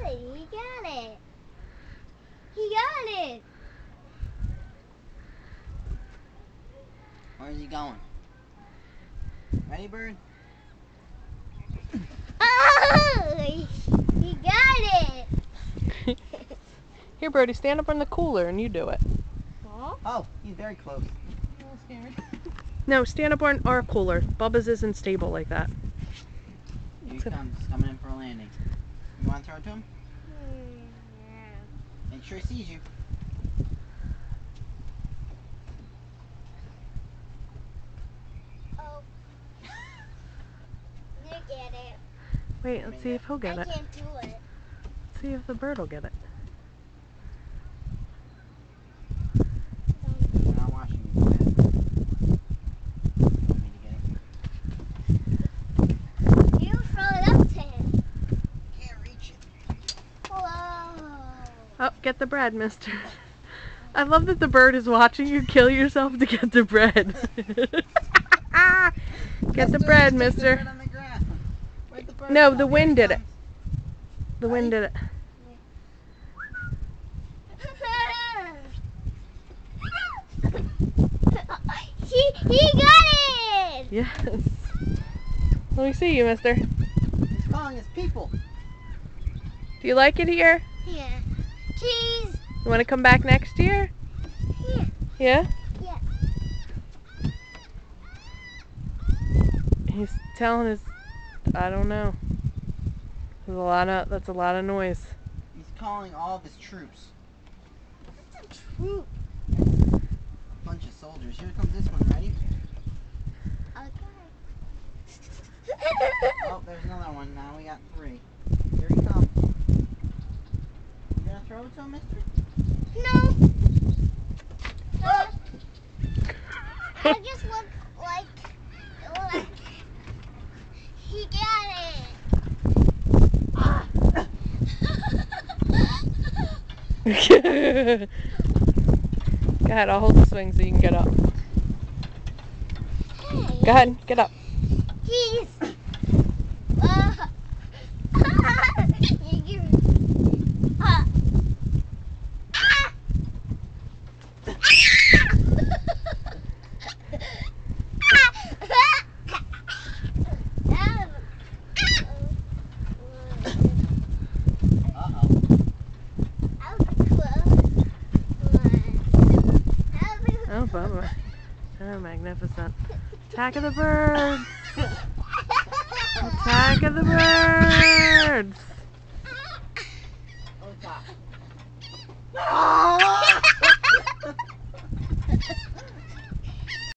it. He got it. He got it. Where's he going? Ready, bird? Oh, he got it. Here, Brodie, stand up on the cooler and you do it. Huh? Oh, he's very close. A little scared. No, stand up on our cooler. Bubba's isn't stable like that. Here he comes. He's coming in for a landing. You want to throw it to him? Make sure he sees you. Oh. You get it. Wait, let's see if he'll get it. I can't do it. Let's see if the bird will get it. I'm not watching you. Go ahead. You want me to get it? You throw it up to him. Can't reach it. Whoa. Oh, get the bread, mister. I love that the bird is watching you kill yourself to get the bread. Get the bread, mister. No, the wind did it. The wind did it. He got it! Yes. Let me see you, mister. He's calling his people. Do you like it here? Yeah. Cheese! You want to come back next year? Yeah. Yeah? Yeah. He's telling us, I don't know. That's a lot of noise. He's calling all of his troops. What's a troop? A bunch of soldiers. Here comes this one. Ready? Okay. Oh, there's another one. Now we got 3. Here he comes. You gonna throw it to him, mister? No. I just look like he got it. Go ahead, I'll hold the swing so you can get up. Hey. Go ahead, get up. Cheese. Oh, Bubba. Oh, magnificent. Attack of the birds! Attack of the birds! Oh,